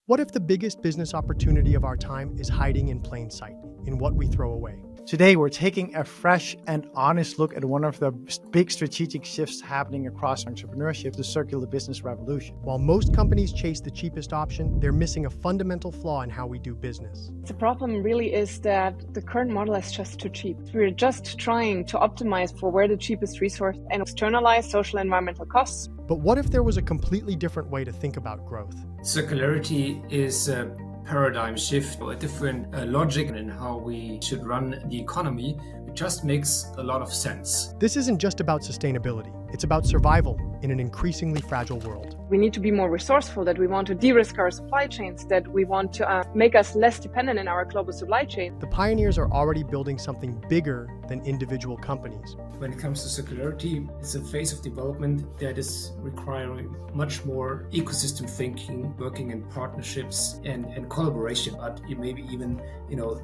What if the biggest business opportunity of our time is hiding in plain sight, in what we throw away? Today, we're taking a fresh and honest look at one of the big strategic shifts happening across entrepreneurship, the circular business revolution. While most companies chase the cheapest option, they're missing a fundamental flaw in how we do business. The problem really is that the current model is just too cheap. We're just trying to optimize for where the cheapest resource and externalize social and environmental costs. But what if there was a completely different way to think about growth? Circularity is a paradigm shift, a different logic in how we should run the economy. It just makes a lot of sense. This isn't just about sustainability. It's about survival in an increasingly fragile world. We need to be more resourceful, that we want to de-risk our supply chains, that we want to make us less dependent in our global supply chain. The pioneers are already building something bigger than individual companies. When it comes to circularity, it's a phase of development that is requiring much more ecosystem thinking, working in partnerships and collaboration, but maybe even,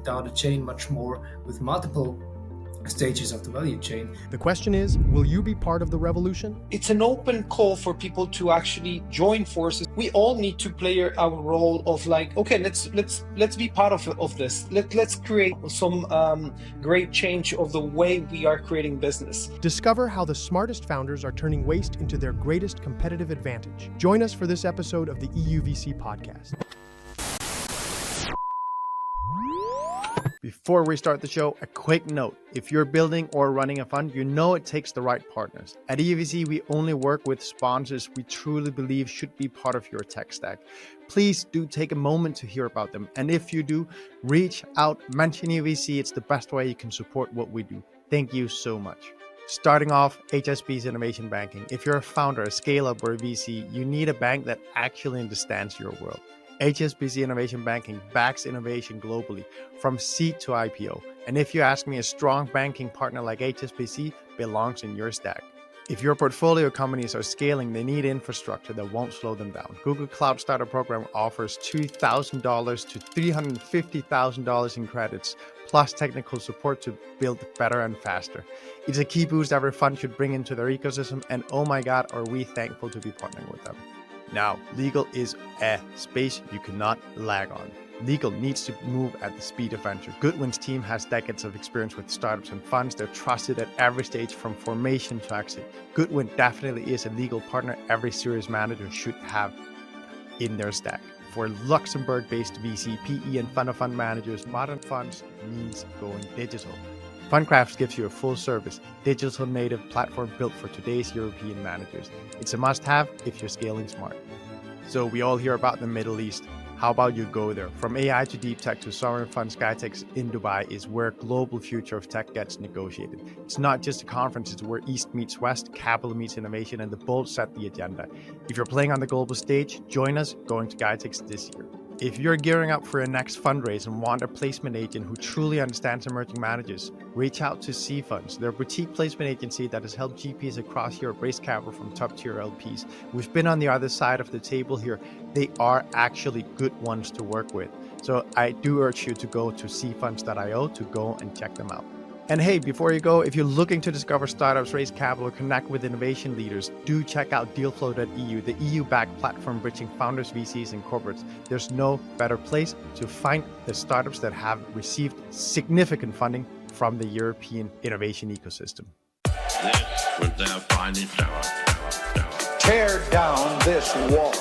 down the chain much more with multiple stages of the value chain. The question is, will you be part of the revolution? It's an open call for people to actually join forces. We all need to play our role of okay, let's be part of this. Let's create some great change of the way we are creating business. Discover how the smartest founders are turning waste into their greatest competitive advantage. Join us for this episode of the EUVC podcast. Before we start the show, a quick note. If you're building or running a fund, you know it takes the right partners. At EUVC, we only work with sponsors we truly believe should be part of your tech stack. Please do take a moment to hear about them. And if you do, reach out, mention EUVC. It's the best way you can support what we do. Thank you so much. Starting off, HSBC Innovation Banking. If you're a founder, a scale-up, or a VC, you need a bank that actually understands your world. HSBC Innovation Banking backs innovation globally, from seed to IPO. And if you ask me, a strong banking partner like HSBC belongs in your stack. If your portfolio companies are scaling, they need infrastructure that won't slow them down. Google Cloud Starter Program offers $2,000 to $350,000 in credits, plus technical support to build better and faster. It's a key boost every fund should bring into their ecosystem, and oh my God, are we thankful to be partnering with them. Now, legal is a space you cannot lag on. Legal needs to move at the speed of venture. Goodwin's team has decades of experience with startups and funds. They're trusted at every stage from formation to exit. Goodwin definitely is a legal partner every serious manager should have in their stack. For Luxembourg-based VC, PE, and fund-of-fund managers, modern funds means going digital. Fundcraft gives you a full-service, digital native platform built for today's European managers. It's a must-have if you're scaling smart. So we all hear about the Middle East. How about you go there? From AI to deep tech to sovereign fund, SkyTech in Dubai is where global future of tech gets negotiated. It's not just a conference, it's where East meets West, capital meets innovation, and the bold set the agenda. If you're playing on the global stage, join us going to SkyTech this year. If you're gearing up for your next fundraise and want a placement agent who truly understands emerging managers, reach out to C Funds. They're a boutique placement agency that has helped GPs across Europe raise capital from top-tier LPs. We've been on the other side of the table here. They are actually good ones to work with. So I do urge you to go to cfunds.io to go and check them out. And hey, before you go, if you're looking to discover startups, raise capital, or connect with innovation leaders, do check out dealflow.eu, the EU-backed platform bridging founders, VCs, and corporates. There's no better place to find the startups that have received significant funding from the European innovation ecosystem. This was their finest hour. Tear down this wall.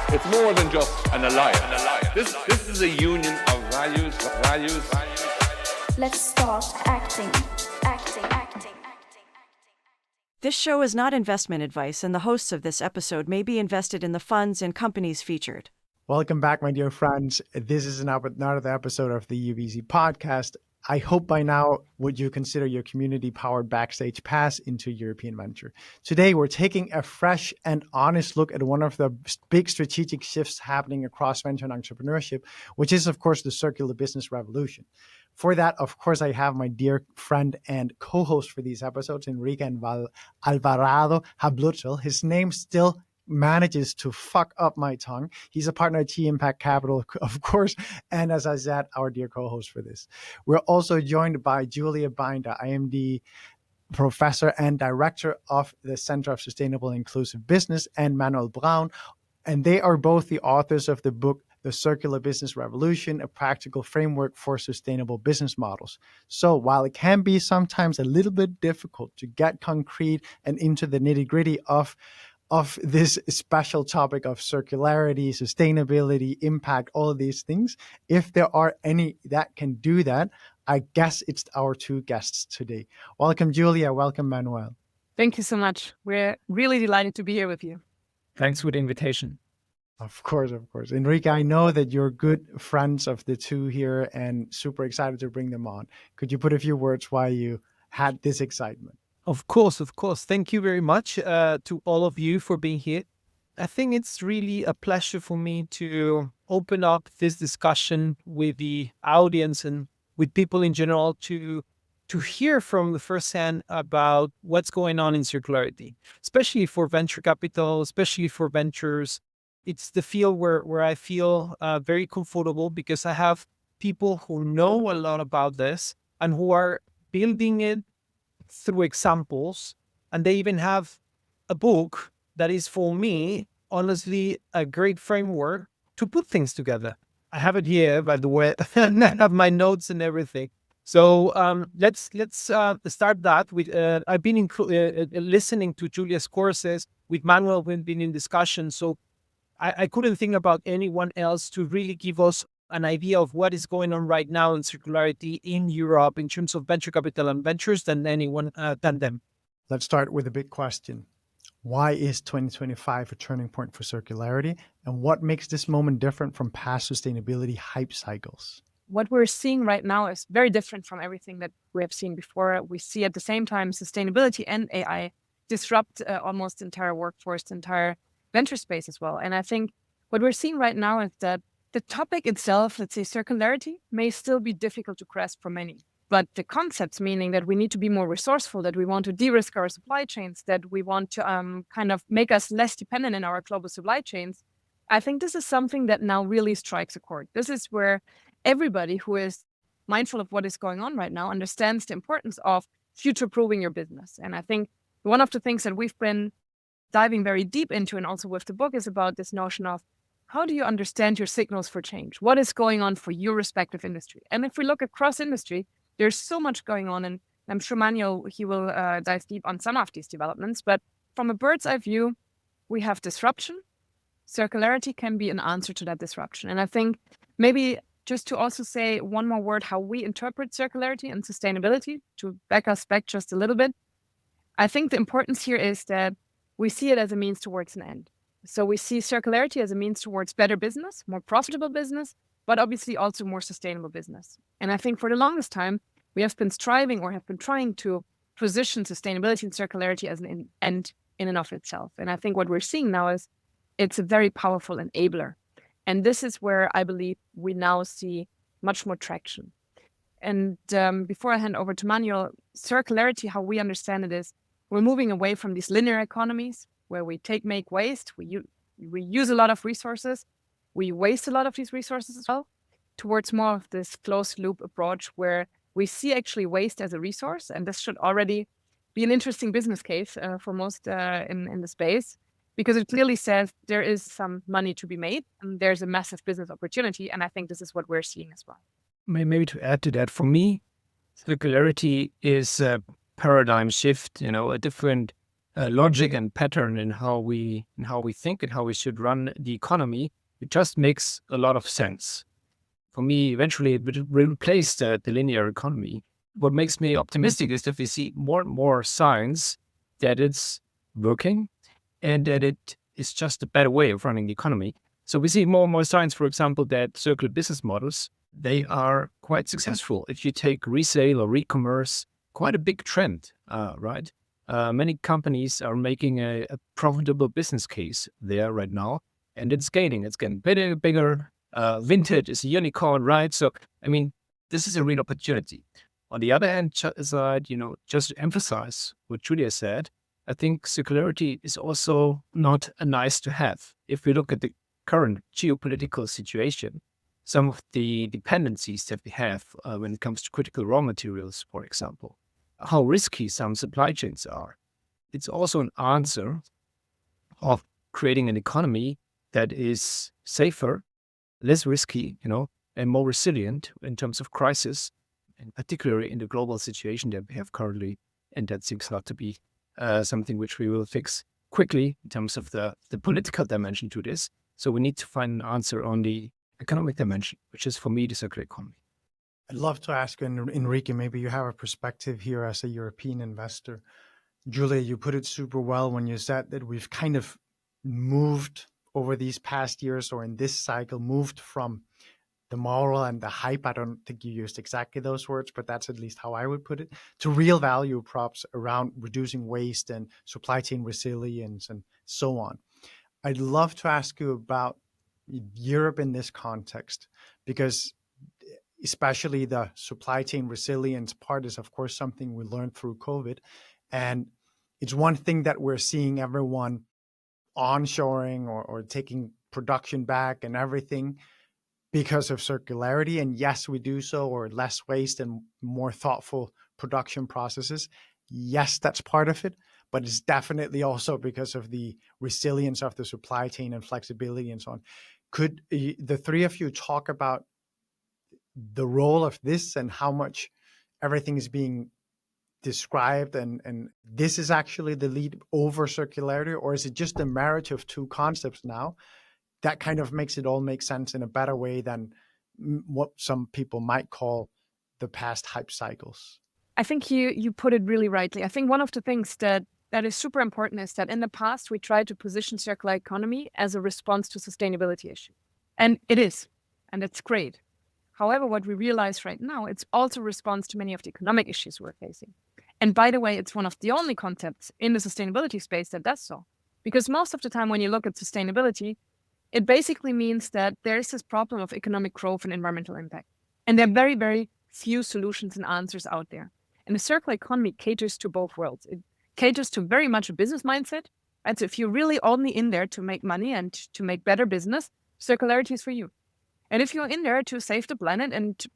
It's more than just an alliance. This is a union of values. Let's start acting. This show is not investment advice, and the hosts of this episode may be invested in the funds and companies featured. Welcome back, my dear friends. This is another episode of the EUVC podcast. I hope by now would you consider your community-powered backstage pass into European venture. Today, we're taking a fresh and honest look at one of the big strategic shifts happening across venture and entrepreneurship, which is, of course, the circular business revolution. For that, of course, I have my dear friend and co-host for these episodes, Enrique Alvarado Habluchel. His name still manages to fuck up my tongue. He's a partner at G Impact Capital, of course, and as I said, our dear co-host for this. We're also joined by Julia Binder, IMD professor and director of the Center of Sustainable and Inclusive Business, and Manuel Braun, And they are both the authors of the book, The Circular Business Revolution, a practical framework for sustainable business models. So while it can be sometimes a little bit difficult to get concrete and into the nitty-gritty of this special topic of circularity, sustainability, impact, all of these things, if there are any that can do that, I guess it's our two guests today. Welcome, Julia. Welcome, Manuel. Thank you so much. We're really delighted to be here with you. Thanks for the invitation. Of course, of course. Enrique, I know that you're good friends of the two here and super excited to bring them on. Could you put a few words why you had this excitement? Of course. Thank you very much to all of you for being here. I think it's really a pleasure for me to open up this discussion with the audience and with people in general to hear from the first hand about what's going on in circularity, especially for venture capital, especially for ventures. It's the field where I feel very comfortable because I have people who know a lot about this and who are building it through examples. And they even have a book that is, for me, honestly, a great framework to put things together. I have it here, by the way, and I have my notes and everything. So let's start that with, I've been listening to Julia's courses. With Manuel, we've been in discussion. So I couldn't think about anyone else to really give us an idea of what is going on right now in circularity in Europe in terms of venture capital and ventures than anyone than them. Let's start with a big question. Why is 2025 a turning point for circularity? And what makes this moment different from past sustainability hype cycles? What we're seeing right now is very different from everything that we have seen before. We see at the same time sustainability and AI disrupt almost the entire workforce, the entire venture space as well. And I think what we're seeing right now is that the topic itself, let's say circularity, may still be difficult to grasp for many. But the concepts, meaning that we need to be more resourceful, that we want to de-risk our supply chains, that we want to kind of make us less dependent in our global supply chains, I think this is something that now really strikes a chord. This is where everybody who is mindful of what is going on right now understands the importance of future-proofing your business. And I think one of the things that we've been diving very deep into, and also with the book, is about this notion of how do you understand your signals for change? What is going on for your respective industry? And if we look across industry, there's so much going on, and I'm sure Manuel, he will dive deep on some of these developments. But from a bird's eye view, we have disruption. Circularity can be an answer to that disruption. And I think maybe just to also say one more word, how we interpret circularity and sustainability, to back us back just a little bit. I think the importance here is that we see it as a means towards an end. So we see circularity as a means towards better business, more profitable business, but obviously also more sustainable business. And I think for the longest time, we have been striving or have been trying to position sustainability and circularity as an end in and of itself. And I think what we're seeing now is it's a very powerful enabler. And this is where I believe we now see much more traction. And before I hand over to Manuel, circularity, how we understand it is, we're moving away from these linear economies where we make, waste, we use a lot of resources, we waste a lot of these resources as well, towards more of this closed loop approach where we see actually waste as a resource. And this should already be an interesting business case for most in the space, because it clearly says there is some money to be made and there's a massive business opportunity. And I think this is what we're seeing as well. Maybe to add to that, for me, circularity is a paradigm shift, a different logic and pattern in how we think and how we should run the economy. It just makes a lot of sense. For me, eventually it will replace the linear economy. What makes me optimistic is that we see more and more signs that it's working and that it is just a better way of running the economy. So we see more and more signs, for example, that circular business models, they are quite successful. If you take resale or e-commerce, quite a big trend, right? Many companies are making a profitable business case there right now, and it's gaining. It's getting bigger. Vintage is a unicorn, right? So, this is a real opportunity. On the other hand side, just to emphasize what Julia said, I think circularity is also not a nice to have. If we look at the current geopolitical situation, some of the dependencies that we have when it comes to critical raw materials, for example, how risky some supply chains are. It's also an answer of creating an economy that is safer, less risky, and more resilient in terms of crisis, and particularly in the global situation that we have currently. And that seems not to be something which we will fix quickly in terms of the political dimension to this. So we need to find an answer on the economic dimension, which is for me the circular economy. I'd love to ask Enrique, maybe you have a perspective here as a European investor. Julia, you put it super well when you said that we've kind of moved over these past years, or in this cycle, moved from the moral and the hype, I don't think you used exactly those words, but that's at least how I would put it, to real value props around reducing waste and supply chain resilience and so on. I'd love to ask you about Europe in this context, because especially the supply chain resilience part is, of course, something we learned through COVID. And it's one thing that we're seeing everyone onshoring or taking production back and everything because of circularity. And yes, we do so, or less waste and more thoughtful production processes. Yes, that's part of it, but it's definitely also because of the resilience of the supply chain and flexibility and so on. Could the three of you talk about the role of this and how much everything is being described and this is actually the lead over circularity, or is it just a marriage of two concepts now that kind of makes it all make sense in a better way than what some people might call the past hype cycles? I think you put it really rightly. I think one of the things that is super important is that in the past, we tried to position circular economy as a response to sustainability issue. And it is, and it's great. However, what we realize right now, it's also a response to many of the economic issues we're facing. And by the way, it's one of the only concepts in the sustainability space that does so. Because most of the time when you look at sustainability, it basically means that there is this problem of economic growth and environmental impact. And there are very, very few solutions and answers out there. And the circular economy caters to both worlds. It caters to very much a business mindset. Right? So if you're really only in there to make money and to make better business, circularity is for you. And if you're in there to save the planet and to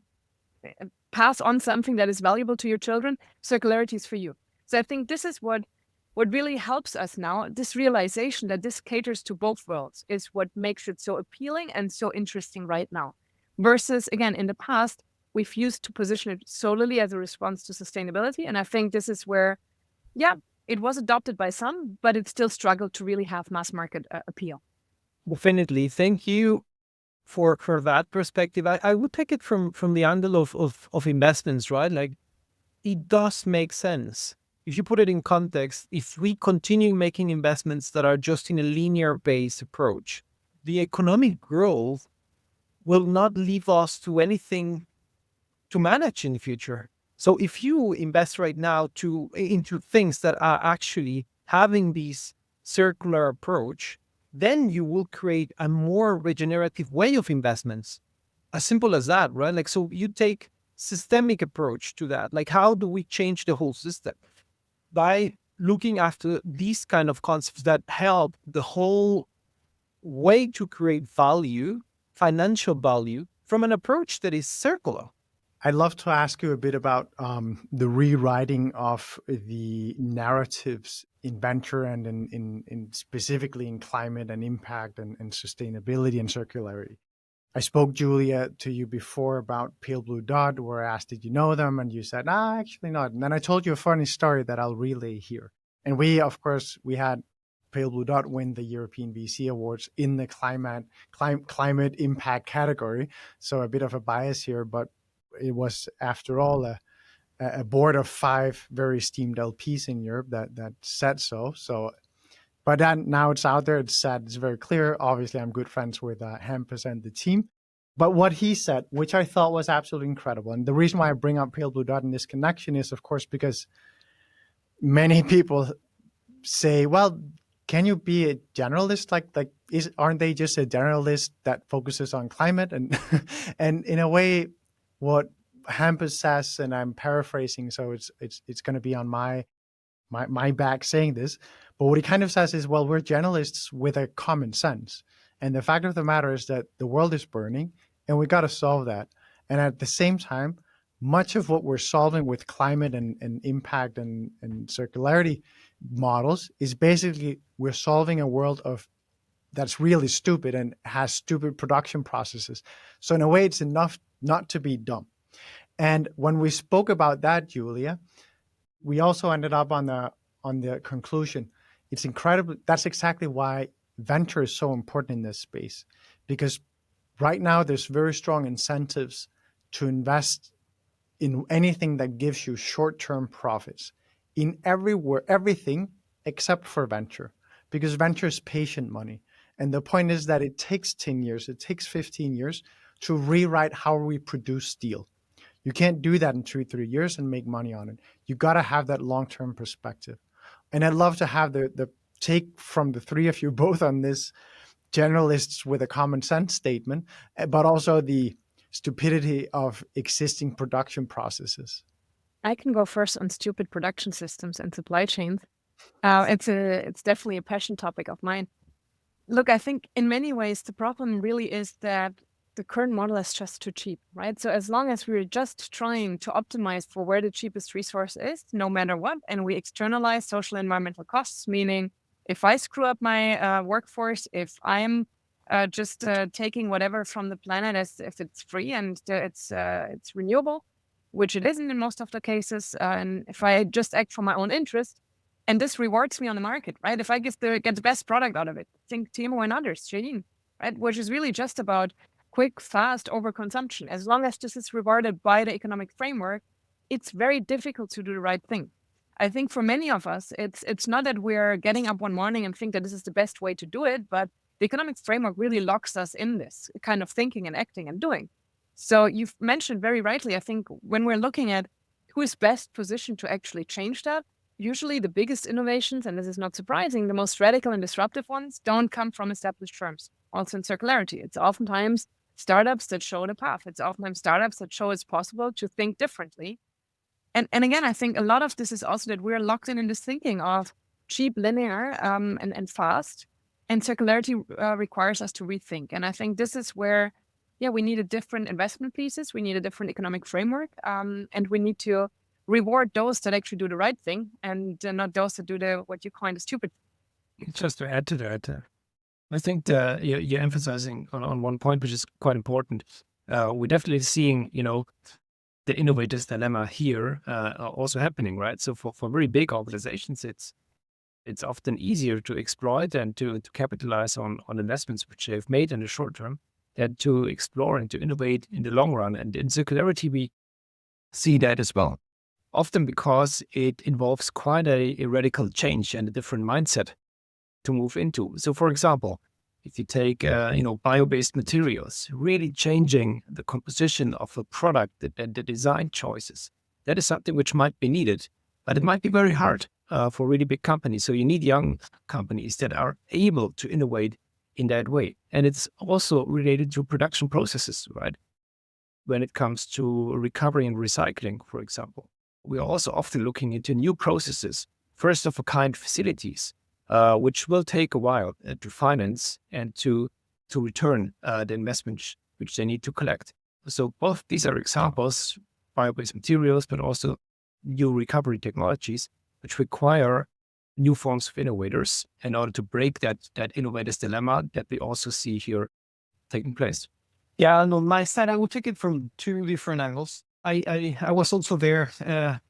pass on something that is valuable to your children, circularity is for you. So I think this is what really helps us now. This realization that this caters to both worlds is what makes it so appealing and so interesting right now. Versus, again, in the past, we've used to position it solely as a response to sustainability. And I think this is where, it was adopted by some, but it still struggled to really have mass market appeal. Definitely. Thank you for that perspective. I would take it from the angle of investments, right? Like, it does make sense. If you put it in context, if we continue making investments that are just in a linear-based approach, the economic growth will not leave us to anything to manage in the future. So if you invest right now into things that are actually having this circular approach, then you will create a more regenerative way of investments. As simple as that, right? Like, so you take systemic approach to that. Like, how do we change the whole system? By looking after these kind of concepts that help the whole way to create value, financial value, from an approach that is circular. I'd love to ask you a bit about the rewriting of the narratives in venture and in specifically in climate and impact and sustainability and circularity. I spoke, Julia, to you before about Pale Blue Dot, where I asked, did you know them? And you said, actually not. And then I told you a funny story that I'll relay here. And we had Pale Blue Dot win the European VC Awards in the climate impact category. So a bit of a bias here, but it was, after all, a board of 5 very esteemed LPs in Europe that said so. But then now it's out there. It's said, it's very clear. Obviously, I'm good friends with Hampus and the team. But what he said, which I thought was absolutely incredible, and the reason why I bring up Pale Blue Dot in this connection is, of course, because many people say, well, can you be a generalist? Aren't they just a generalist that focuses on climate? And and in a way, what Hampus says, and I'm paraphrasing, so it's going to be on my back saying this, but what he kind of says is, well, we're generalists with a common sense. And the fact of the matter is that the world is burning and we got to solve that. And at the same time, much of what we're solving with climate and impact and circularity models is basically we're solving a world of that's really stupid and has stupid production processes. So in a way, it's enough not to be dumb. And when we spoke about that, Julia, we also ended up on the conclusion. It's incredible. That's exactly why venture is so important in this space, because right now there's very strong incentives to invest in anything that gives you short-term profits in everything except for venture, because venture is patient money. And the point is that it takes 10 years, it takes 15 years to rewrite how we produce steel. You can't do that in 2-3 years and make money on it. You got to have that long-term perspective. And I'd love to have the take from the three of you both on this, generalists with a common sense statement, but also the stupidity of existing production processes. I can go first on stupid production systems and supply chains. It's definitely a passion topic of mine. Look, I think in many ways the problem really is that the current model is just too cheap, right? So as long as we're just trying to optimize for where the cheapest resource is, no matter what, and we externalize social and environmental costs, meaning if I screw up my workforce, if I'm just taking whatever from the planet as if it's free and it's renewable, which it isn't in most of the cases, and if I just act for my own interest, and this rewards me on the market, right? If I get the best product out of it, think Timo and others, Jane, right? Which is really just about quick, fast overconsumption. As long as this is rewarded by the economic framework, it's very difficult to do the right thing. I think for many of us, it's not that we're getting up one morning and think that this is the best way to do it, but the economic framework really locks us in this kind of thinking and acting and doing. So you've mentioned very rightly, I think when we're looking at who is best positioned to actually change that, usually the biggest innovations, and this is not surprising, the most radical and disruptive ones don't come from established firms. Also in circularity, it's oftentimes startups that show the path. It's oftentimes startups that show it's possible to think differently. And again, I think a lot of this is also that we're locked in this thinking of cheap, linear, and fast. And circularity requires us to rethink. And I think this is where, we need a different investment thesis. We need a different economic framework. And we need to reward those that actually do the right thing and not those that do what you coined the stupid. Just to add to that, I think you're emphasizing on one point, which is quite important. We're definitely seeing, the innovator's dilemma here also happening, right? So for very big organizations, it's often easier to exploit and to capitalize on investments which they've made in the short term than to explore and to innovate in the long run. And in circularity, we see that as well, often because it involves quite a radical change and a different mindset to move into. So for example, if you take, bio-based materials, really changing the composition of a product and the design choices, that is something which might be needed, but it might be very hard for really big companies. So you need young companies that are able to innovate in that way. And it's also related to production processes, right? When it comes to recovery and recycling, for example, we are also often looking into new processes, first of a kind facilities, which will take a while to finance and to return the investment which they need to collect. So both these are examples, bio-based materials, but also new recovery technologies, which require new forms of innovators in order to break that innovator's dilemma that we also see here taking place. Yeah, and on my side, I will take it from two different angles. I was also there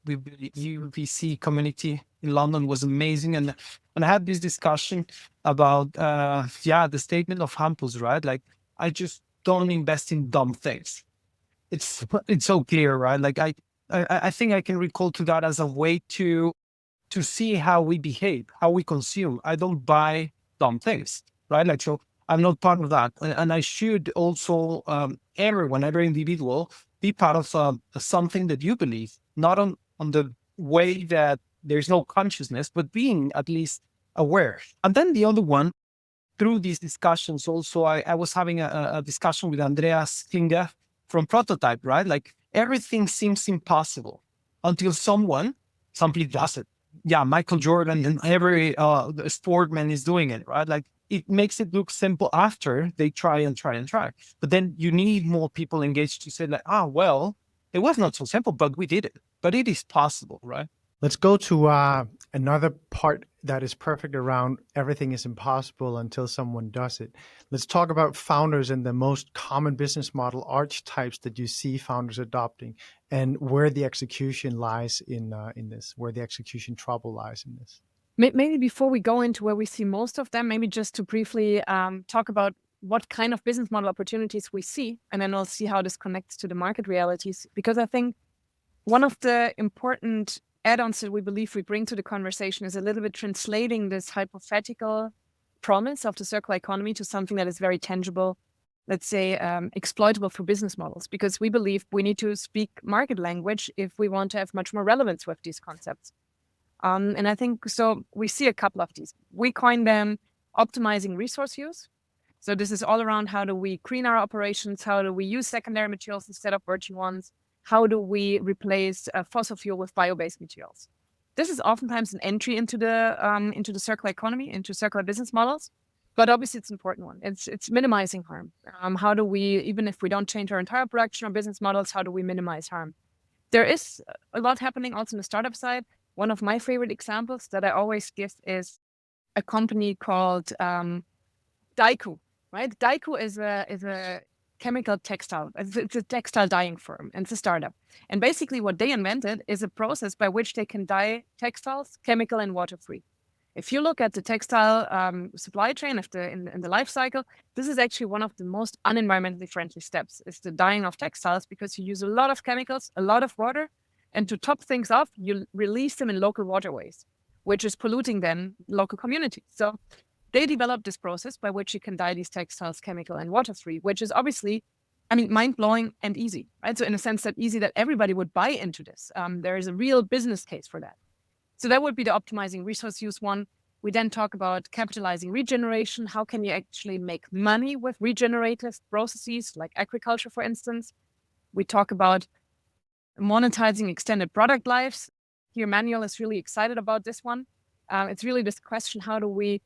with the EUVC community in London. Was amazing, and I had this discussion about the statement of Hampus, right? Like, I just don't invest in dumb things. It's so clear, right? Like I think I can recall to that as a way to see how we behave, how we consume. I don't buy dumb things, right? Like, so I'm not part of that, and I should also every individual be part of something that you believe, not on the way that there's no consciousness, but being at least aware. And then the other one, through these discussions also, I was having a discussion with Andreas Munk from Prototype, right? Like, everything seems impossible until someone simply does it. Yeah, Michael Jordan and every sportman is doing it, right? Like, it makes it look simple after they try. But then you need more people engaged to say like, well, it was not so simple, but we did it. But it is possible, right? Let's go to another part that is perfect around everything is impossible until someone does it. Let's talk about founders and the most common business model archetypes that you see founders adopting, and where the execution lies in this, where the execution trouble lies in this. Maybe before we go into where we see most of them, maybe just to briefly talk about what kind of business model opportunities we see, and then we'll see how this connects to the market realities. Because I think one of the important add-ons that we believe we bring to the conversation is a little bit translating this hypothetical promise of the circular economy to something that is very tangible, let's say exploitable for business models, because we believe we need to speak market language if we want to have much more relevance with these concepts. And I think so we see a couple of these. We coin them optimizing resource use. So this is all around how do we green our operations, how do we use secondary materials instead of virgin ones, how do we replace fossil fuel with bio-based materials. This is oftentimes an entry into the circular economy, into circular business models, but obviously it's an important one. It's minimizing harm. How do we, even if we don't change our entire production or business models, how do we minimize harm? There is a lot happening also on the startup side. One of my favorite examples that I always give is a company called Daiku, right? Daiku is a chemical textile. It's a textile dyeing firm, and it's a startup. And basically what they invented is a process by which they can dye textiles chemical and water-free. If you look at the textile supply chain in the life cycle, this is actually one of the most unenvironmentally friendly steps, is the dyeing of textiles, because you use a lot of chemicals, a lot of water, and to top things off, you release them in local waterways, which is polluting then local communities. So they developed this process by which you can dye these textiles chemical and water-free, which is obviously, mind-blowing and easy, right? So in a sense that easy that everybody would buy into this. There is a real business case for that. So that would be the optimizing resource use one. We then talk about capitalizing regeneration. How can you actually make money with regenerative processes like agriculture, for instance? We talk about monetizing extended product lives. Here, Manuel is really excited about this one. It's really this question, how do we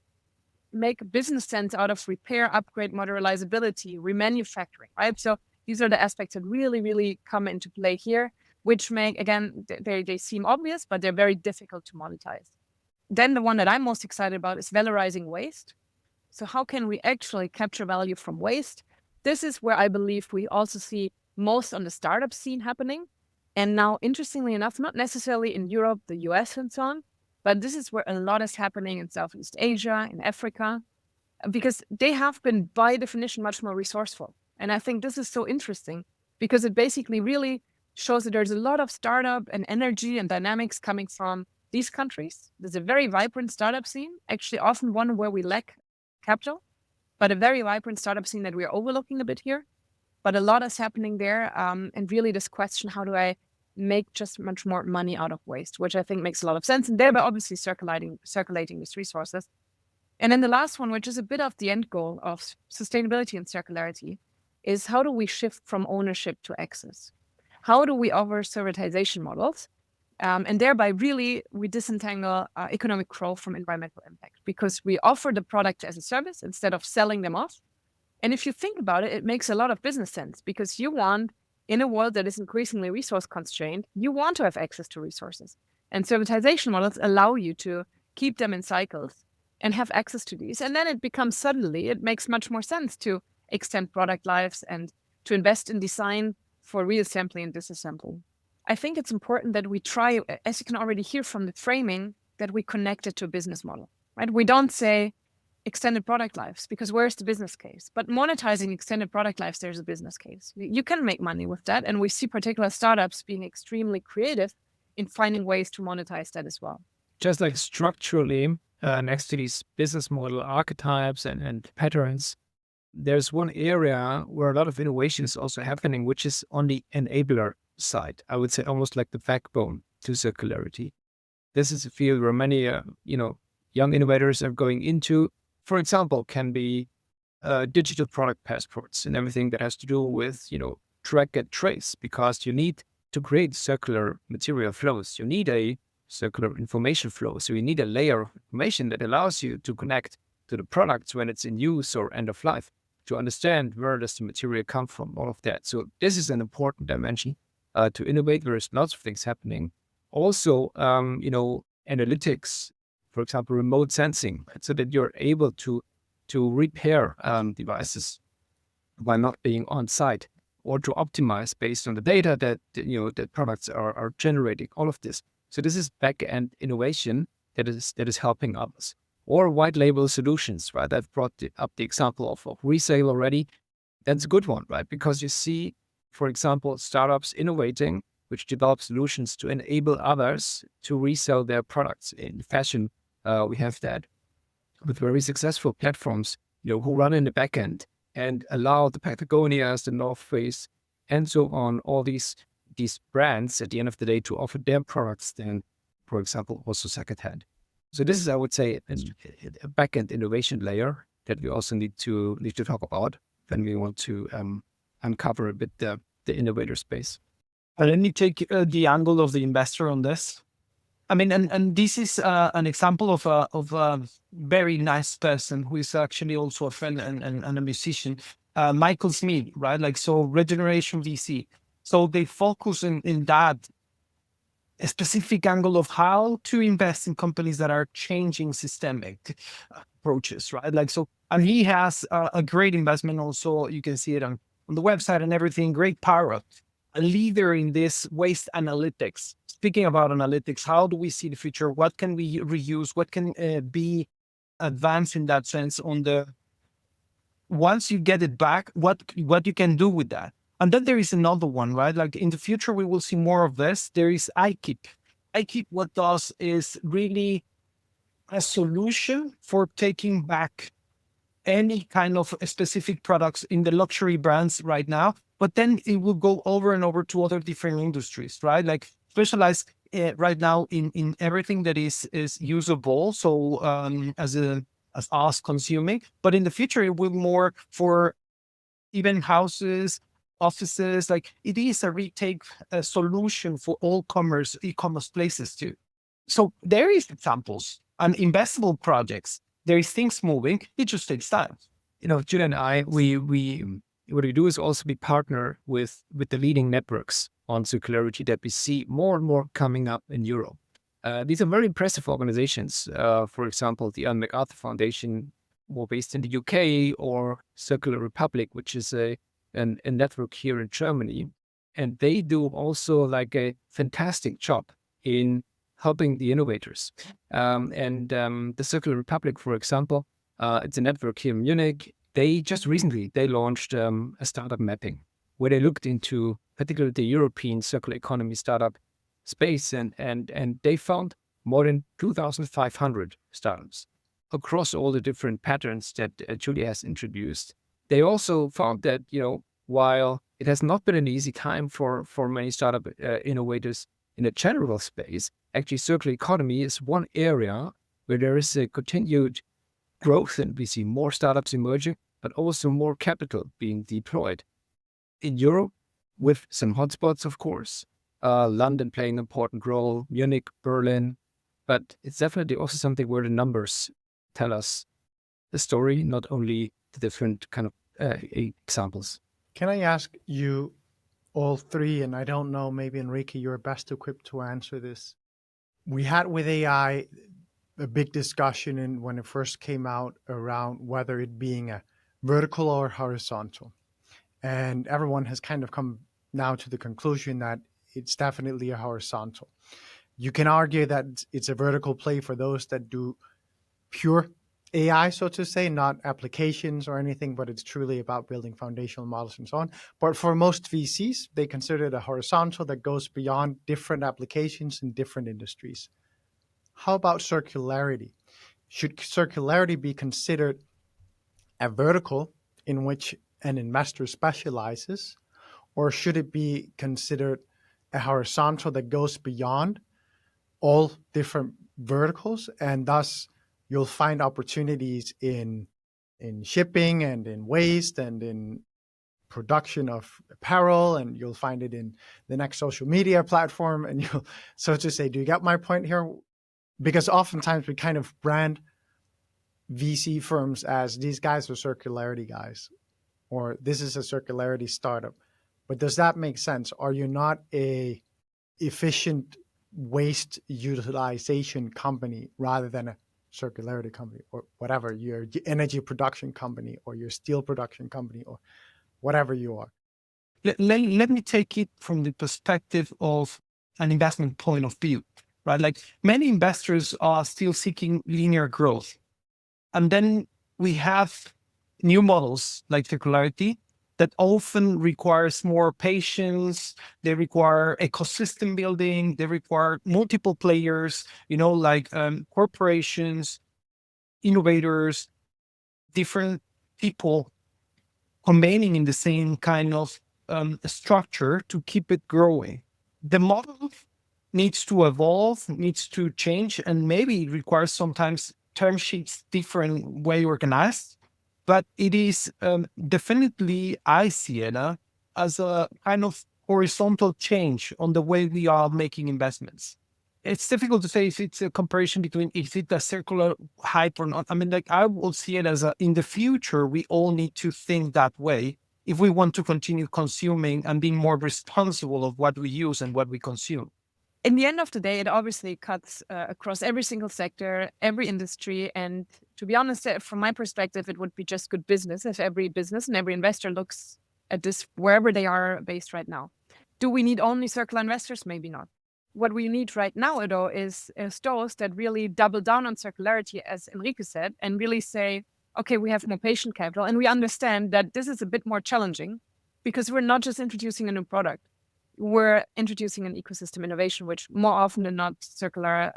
make business sense out of repair, upgrade, modularizability, remanufacturing, right? So these are the aspects that really, really come into play here, which make, again, they seem obvious, but they're very difficult to monetize. Then the one that I'm most excited about is valorizing waste. So how can we actually capture value from waste? This is where I believe we also see most on the startup scene happening. And now, interestingly enough, not necessarily in Europe, the US, and so on, but this is where a lot is happening in Southeast Asia, in Africa, because they have been, by definition, much more resourceful. And I think this is so interesting because it basically really shows that there's a lot of startup and energy and dynamics coming from these countries. There's a very vibrant startup scene, actually often one where we lack capital, but a very vibrant startup scene that we're overlooking a bit here. But a lot is happening there. And really this question, how do I make just much more money out of waste, which I think makes a lot of sense. And thereby obviously circulating these resources. And then the last one, which is a bit of the end goal of sustainability and circularity, is how do we shift from ownership to access? How do we offer servitization models? And thereby really we disentangle economic growth from environmental impact, because we offer the product as a service instead of selling them off. And if you think about it, it makes a lot of business sense, because you want, in a world that is increasingly resource constrained, you want to have access to resources. And servitization models allow you to keep them in cycles and have access to these. And then it makes much more sense to extend product lives and to invest in design for reassembly and disassembly. I think it's important that we try, as you can already hear from the framing, that we connect it to a business model, right? We don't say extended product lives, because where's the business case? But monetizing extended product lives, there's a business case. You can make money with that. And we see particular startups being extremely creative in finding ways to monetize that as well. Just like structurally, next to these business model archetypes and patterns, there's one area where a lot of innovation is also happening, which is on the enabler side. I would say almost like the backbone to circularity. This is a field where many, young innovators are going into. For example, can be digital product passports and everything that has to do with, track and trace, because you need to create circular material flows. You need a circular information flow. So you need a layer of information that allows you to connect to the products when it's in use or end of life, to understand where does the material come from, all of that. So this is an important dimension to innovate. There's lots of things happening. Also, analytics for example, remote sensing, so that you're able to repair devices by not being on site, or to optimize based on the data that that products are generating. All of this. So this is back-end innovation that is helping others. Or white label solutions, right? I've brought up the example of resale already. That's a good one, right? Because you see, for example, startups innovating, which develop solutions to enable others to resell their products. In fashion, we have that with very successful platforms, who run in the backend and allow the Patagonias, the North Face, and so on, all these brands at the end of the day to offer their products then, for example, also secondhand. So this is, I would say, a backend innovation layer that we also need to talk about when we want to uncover a bit the innovator space. Let me take the angle of the investor on this. I mean, and this is an example of a very nice person who is actually also a friend and a musician, Michael Smith, right? Like, so Regeneration VC. So they focus in that a specific angle of how to invest in companies that are changing systemic approaches, right? Like, so, and he has a great investment also. You can see it on the website and everything. Great power, a leader in this waste analytics. Speaking about analytics, how do we see the future? What can we reuse? What can be advanced in that sense on the, once you get it back, what you can do with that? And then there is another one, right? Like in the future, we will see more of this. There is iKeep. iKeep, what does is really a solution for taking back any kind of specific products in the luxury brands right now, but then it will go over and over to other different industries, right? Like specialized right now in everything that is usable. So as us consuming, but in the future, it will more for even houses, offices. Like it is a retake solution for all e-commerce places too. So there is examples and investable projects. There is things moving. It just takes time. Julia and I, we what we do is also be partner with the leading networks on circularity that we see more and more coming up in Europe. These are very impressive organizations. For example, the Ellen MacArthur Foundation, more based in the UK, or Circular Republic, which is a network here in Germany. And they do also like a fantastic job in helping the innovators. The Circular Republic, for example, it's a network here in Munich. They just recently, they launched a startup mapping where they looked into particularly the European circular economy startup space, and they found more than 2,500 startups across all the different patterns that Julia has introduced. They also found that, while it has not been an easy time for many startup innovators in the general space, actually circular economy is one area where there is a continued growth, and we see more startups emerging, but also more capital being deployed. In Europe, with some hotspots, of course, London playing an important role, Munich, Berlin, but it's definitely also something where the numbers tell us the story, not only the different kind of examples. Can I ask you all three, and I don't know, maybe Enrique, you're best equipped to answer this. We had with AI a big discussion when it first came out around whether it being a vertical or horizontal. And everyone has kind of come now to the conclusion that it's definitely a horizontal. You can argue that it's a vertical play for those that do pure AI, so to say, not applications or anything, but it's truly about building foundational models and so on. But for most VCs, they consider it a horizontal that goes beyond different applications in different industries. How about circularity? Should circularity be considered a vertical in which an investor specializes, or should it be considered a horizontal that goes beyond all different verticals, and thus you'll find opportunities in shipping and in waste and in production of apparel, and you'll find it in the next social media platform, and you'll, so to say, do you get my point here? Because oftentimes we kind of brand VC firms as these guys are circularity guys, or this is a circularity startup. But does that make sense? Are you not a efficient waste utilization company rather than a circularity company, or whatever, your energy production company or your steel production company or whatever you are. Let me take it from the perspective of an investment point of view, right? Like many investors are still seeking linear growth. And then we have new models like Circularity that often requires more patience. They require ecosystem building. They require multiple players, like corporations, innovators, different people combining in the same kind of structure to keep it growing. The model needs to evolve, needs to change, and maybe it requires sometimes term sheets different way organized. But it is definitely, I see it as a kind of horizontal change on the way we are making investments. It's difficult to say if it's a comparison between is it a circular hype or not. I mean, like I will see it as in the future, we all need to think that way if we want to continue consuming and being more responsible of what we use and what we consume. In the end of the day, it obviously cuts across every single sector, every industry. And to be honest, from my perspective, it would be just good business if every business and every investor looks at this wherever they are based right now. Do we need only circular investors? Maybe not. What we need right now, though, is those that really double down on circularity, as Enrique said, and really say, okay, we have more patient capital, and we understand that this is a bit more challenging because we're not just introducing a new product. We're introducing an ecosystem innovation, which more often than not circular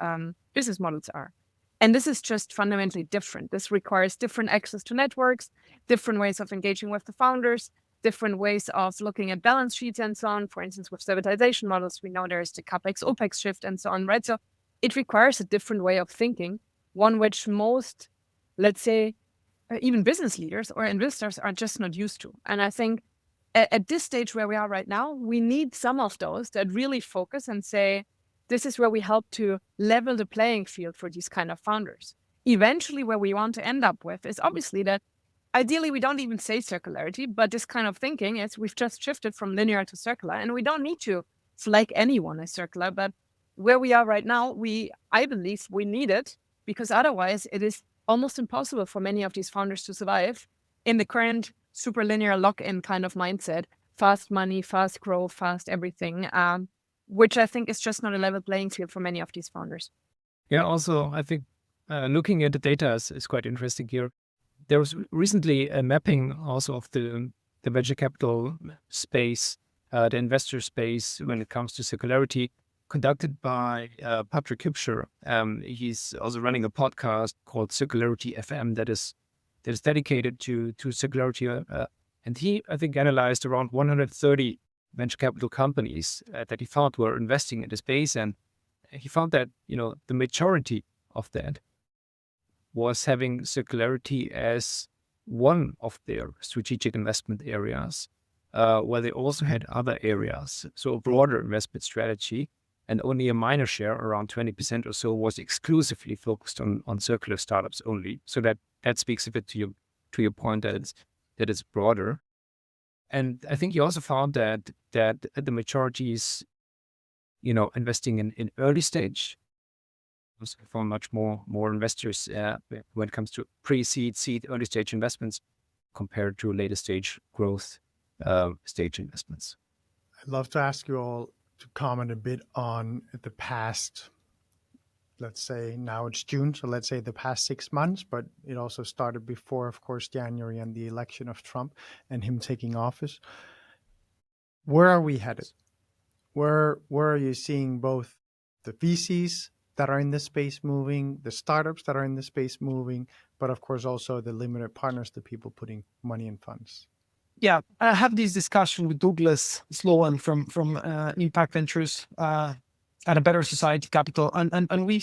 business models are. And this is just fundamentally different. This requires different access to networks, different ways of engaging with the founders, different ways of looking at balance sheets and so on. For instance, with privatization models, we know there's the CapEx, OpEx shift and so on, right? So it requires a different way of thinking, one which most, let's say, even business leaders or investors are just not used to. And I think at this stage where we are right now, we need some of those that really focus and say, this is where we help to level the playing field for these kind of founders. Eventually, where we want to end up with is obviously that ideally, we don't even say circularity, but this kind of thinking is we've just shifted from linear to circular, and we don't need to flag anyone as circular. But where we are right now, I believe we need it because otherwise it is almost impossible for many of these founders to survive in the current super linear lock-in kind of mindset, fast money, fast growth, fast everything, which I think is just not a level playing field for many of these founders. Yeah, also, I think looking at the data is quite interesting here. There was recently a mapping also of the venture capital space, the investor space when it comes to circularity, conducted by Patrick Hübscher. He's also running a podcast called Circularity FM that is dedicated to circularity. And he, I think, analyzed around 130 venture capital companies that he found were investing in the space. And he found that, the majority of that was having circularity as one of their strategic investment areas, where they also had other areas. So a broader investment strategy, and only a minor share, around 20% or so, was exclusively focused on circular startups only. So that speaks a bit to your point that it's broader. And I think he also found that the majority is, investing in early stage. For much more investors when it comes to pre-seed, seed, early stage investments compared to later stage growth stage investments. I'd love to ask you all to comment a bit on the past, let's say now it's June, so let's say the past 6 months, but it also started before, of course, January and the election of Trump and him taking office. Where are we headed? Where are you seeing both the VCs that are in this space moving, the startups that are in this space moving, but of course also the limited partners, the people putting money in funds? Yeah, I have this discussion with Douglas Sloan from Impact Ventures at A Better Society Capital, and we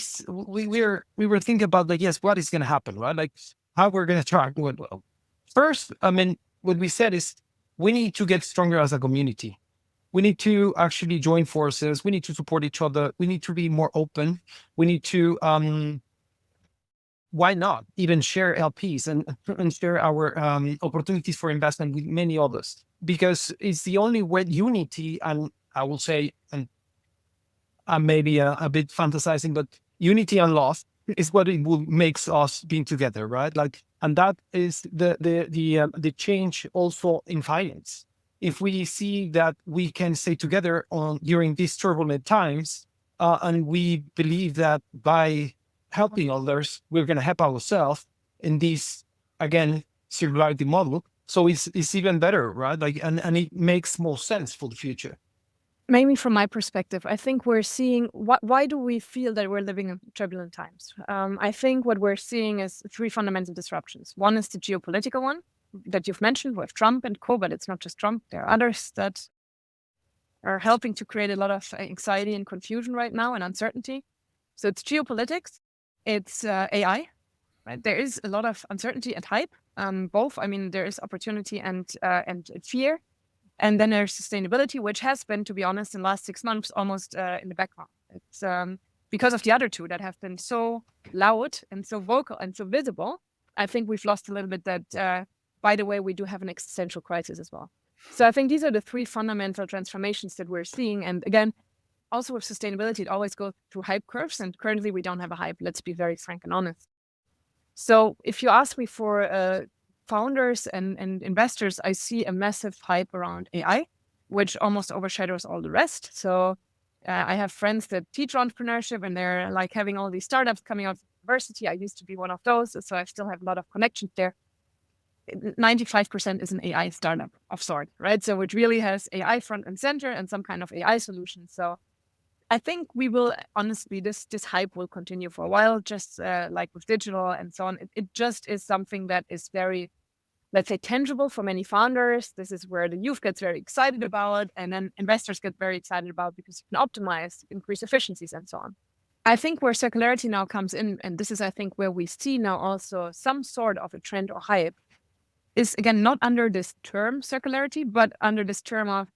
were thinking about what is going to happen, right? Like how we're going to track. Well, first, I mean, what we said is we need to get stronger as a community. We need to actually join forces. We need to support each other. We need to be more open. We need to, why not even share LPs and share our opportunities for investment with many others? Because it's the only way unity, and I will say, and I'm maybe a bit fantasizing, but unity and love is what it will makes us being together, right? Like, and that is the change also in finance. If we see that we can stay together during these turbulent times, and we believe that by helping others, we're going to help ourselves in this, again, circularity model. So it's even better, right? Like, and it makes more sense for the future. Maybe from my perspective, I think we're seeing why do we feel that we're living in turbulent times? I think what we're seeing is three fundamental disruptions. One is the geopolitical one that you've mentioned with Trump and co, but it's not just Trump. There are others that are helping to create a lot of anxiety and confusion right now and uncertainty. So it's geopolitics, it's AI, right? There is a lot of uncertainty and hype, both. I mean, there is opportunity and fear. And then there's sustainability, which has been, to be honest, in the last 6 months, almost in the background. It's because of the other two that have been so loud and so vocal and so visible. I think we've lost a little bit that, by the way, we do have an existential crisis as well. So I think these are the three fundamental transformations that we're seeing. And again, also with sustainability, it always goes through hype curves. And currently we don't have a hype. Let's be very frank and honest. So if you ask me for founders and investors, I see a massive hype around AI, which almost overshadows all the rest. So I have friends that teach entrepreneurship and they're like having all these startups coming out of university. I used to be one of those, so I still have a lot of connections there. 95% is an AI startup of sort, right? So it really has AI front and center and some kind of AI solution. So I think we will, honestly, this hype will continue for a while, just like with digital and so on. It just is something that is very, let's say, tangible for many founders. This is where the youth gets very excited about, and then investors get very excited about because you can optimize, increase efficiencies, and so on. I think where circularity now comes in, and this is, I think, where we see now also some sort of a trend or hype, is again not under this term circularity, but under this term of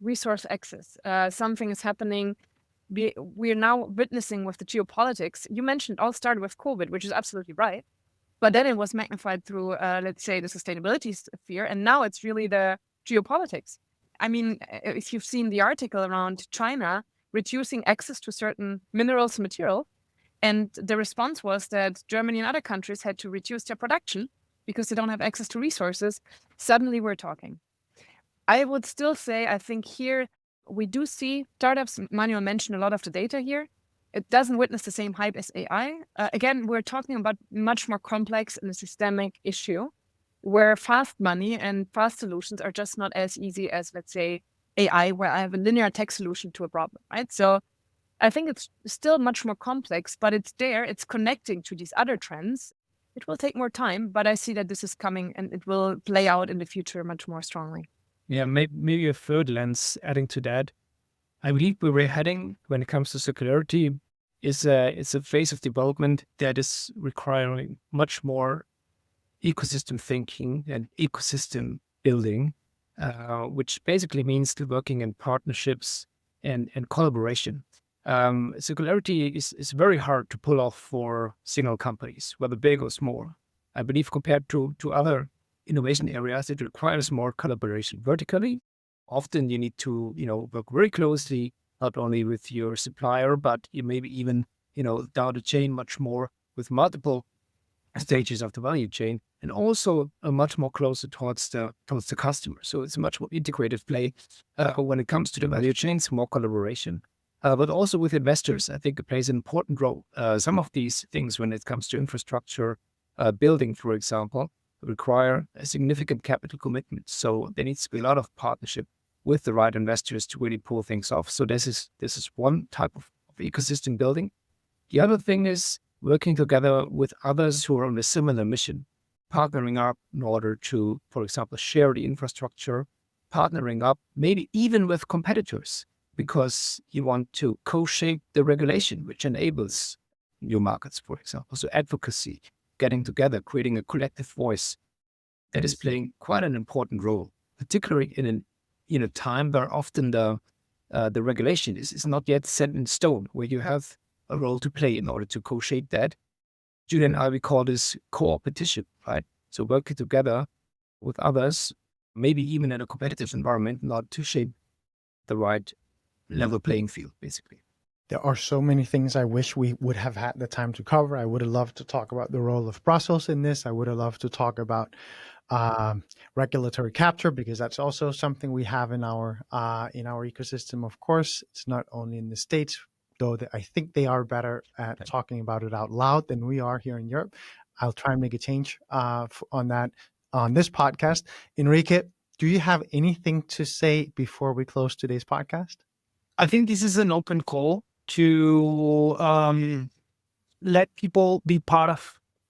resource access. Something is happening. We're now witnessing with the geopolitics. You mentioned all started with COVID, which is absolutely right. But then it was magnified through, let's say, the sustainability sphere. And now it's really the geopolitics. I mean, if you've seen the article around China reducing access to certain minerals and material, and the response was that Germany and other countries had to reduce their production because they don't have access to resources, suddenly we're talking. I would still say, I think here we do see startups. Manuel mentioned a lot of the data here. It doesn't witness the same hype as AI. Again, we're talking about much more complex and a systemic issue where fast money and fast solutions are just not as easy as, let's say, AI, where I have a linear tech solution to a problem, right? So I think it's still much more complex, but it's there. It's connecting to these other trends. It will take more time, but I see that this is coming and it will play out in the future much more strongly. Yeah, maybe a third lens adding to that. I believe where we're heading when it comes to circularity is it's a phase of development that is requiring much more ecosystem thinking and ecosystem building, which basically means working in partnerships and collaboration. Circularity is very hard to pull off for single companies, whether big or small. I believe compared to other innovation areas, it requires more collaboration vertically. Often you need to, work very closely, not only with your supplier, but you maybe even, down the chain much more with multiple stages of the value chain, and also much more closer towards the customer. So it's a much more integrated play when it comes to the value chains, more collaboration. But also with investors, I think it plays an important role. Some of these things, when it comes to infrastructure building, for example, require a significant capital commitment. So there needs to be a lot of partnership with the right investors to really pull things off. So this is one type of ecosystem building. The other thing is working together with others who are on a similar mission, partnering up in order to, for example, share the infrastructure, partnering up maybe even with competitors, because you want to co-shape the regulation, which enables new markets, for example. So advocacy, getting together, creating a collective voice that is playing quite an important role, particularly in a time where often the regulation is not yet set in stone, where you have a role to play in order to co-shape that. Julia and I, we call this co-opetition, right? So working together with others, maybe even in a competitive environment, not to shape the right level playing field, basically. There are so many things I wish we would have had the time to cover. I would have loved to talk about the role of Brussels in this. I would have loved to talk about regulatory capture, because that's also something we have in our ecosystem. Of course, it's not only in the States, though I think they are better at talking about it out loud than we are here in Europe. I'll try and make a change on that on this podcast. Enrique, do you have anything to say before we close today's podcast? I think this is an open call to let people be part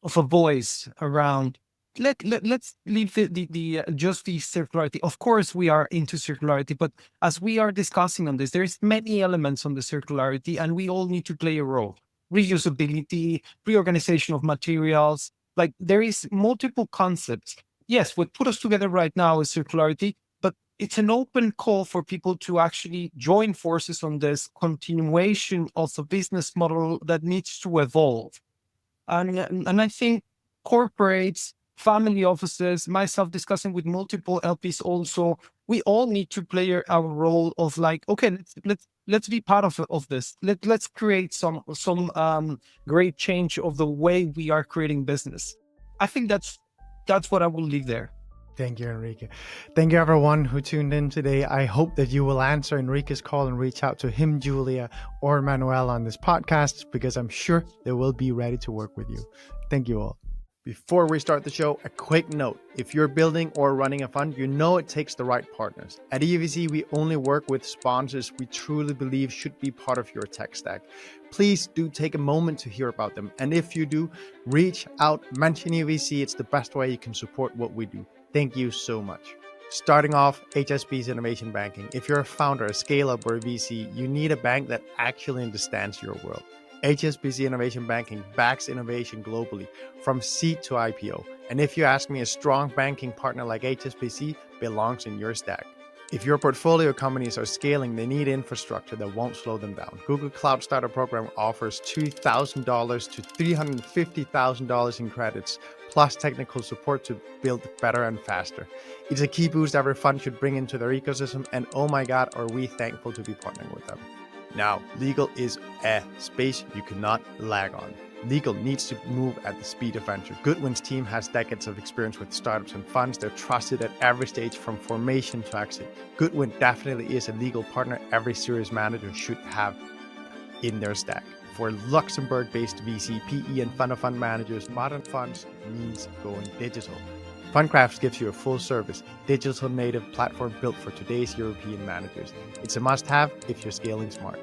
of a voice around. Let's leave the just the circularity. Of course, we are into circularity, but as we are discussing on this, there's many elements on the circularity, and we all need to play a role. Reusability, reorganization of materials. Like, there is multiple concepts. Yes, what put us together right now is circularity, but it's an open call for people to actually join forces on this continuation of a business model that needs to evolve. And I think corporates, family offices, myself discussing with multiple LPs also, we all need to play our role of like, okay, let's be part of this. Let's create some great change of the way we are creating business. I think that's what I will leave there. Thank you, Enrique. Thank you, everyone who tuned in today. I hope that you will answer Enrique's call and reach out to him, Julia, or Manuel on this podcast, because I'm sure they will be ready to work with you. Thank you all. Before we start the show, a quick note. If you're building or running a fund, you know it takes the right partners. At EUVC, we only work with sponsors we truly believe should be part of your tech stack. Please do take a moment to hear about them. And if you do, reach out, mention EUVC. It's the best way you can support what we do. Thank you so much. Starting off, HSBC Innovation Banking. If you're a founder, a scale-up, or a VC, you need a bank that actually understands your world. HSBC Innovation Banking backs innovation globally, from seed to IPO. And if you ask me, a strong banking partner like HSBC belongs in your stack. If your portfolio companies are scaling, they need infrastructure that won't slow them down. Google Cloud Starter Program offers $2,000 to $350,000 in credits, plus technical support to build better and faster. It's a key boost every fund should bring into their ecosystem, and oh my God, are we thankful to be partnering with them. Now, legal is a space you cannot lag on. Legal needs to move at the speed of venture. Goodwin's team has decades of experience with startups and funds. They're trusted at every stage from formation to exit. Goodwin definitely is a legal partner every serious manager should have in their stack. For Luxembourg-based VC, PE, and fund-of-fund managers, modern funds means going digital. Fundcraft gives you a full-service, digital native platform built for today's European managers. It's a must-have if you're scaling smart.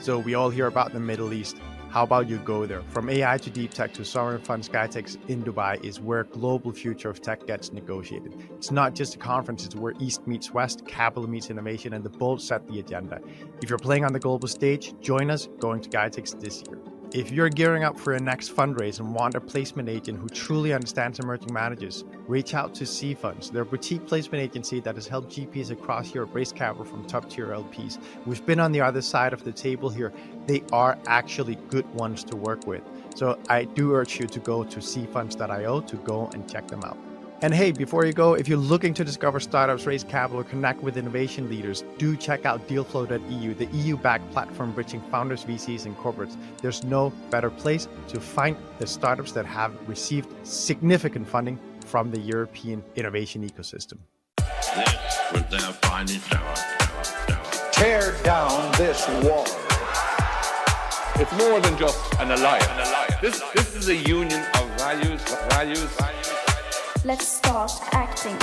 So we all hear about the Middle East. How about you go there? From AI to deep tech to sovereign fund, Skytex in Dubai is where global future of tech gets negotiated. It's not just a conference, it's where East meets West, capital meets innovation, and the bold set the agenda. If you're playing on the global stage, join us going to Skytex this year. If you're gearing up for your next fundraise and want a placement agent who truly understands emerging managers, reach out to C Funds. They're a boutique placement agency that has helped GPs across Europe raise capital from top-tier LPs. We've been on the other side of the table here. They are actually good ones to work with. So I do urge you to go to cfunds.io to go and check them out. And hey, before you go, if you're looking to discover startups, raise capital, connect with innovation leaders, do check out dealflow.eu, the EU-backed platform bridging founders, VCs, and corporates. There's no better place to find the startups that have received significant funding from the European innovation ecosystem. This was their finest hour. Tear down this wall. It's more than just an alliance. This is a union of values. Let's start acting.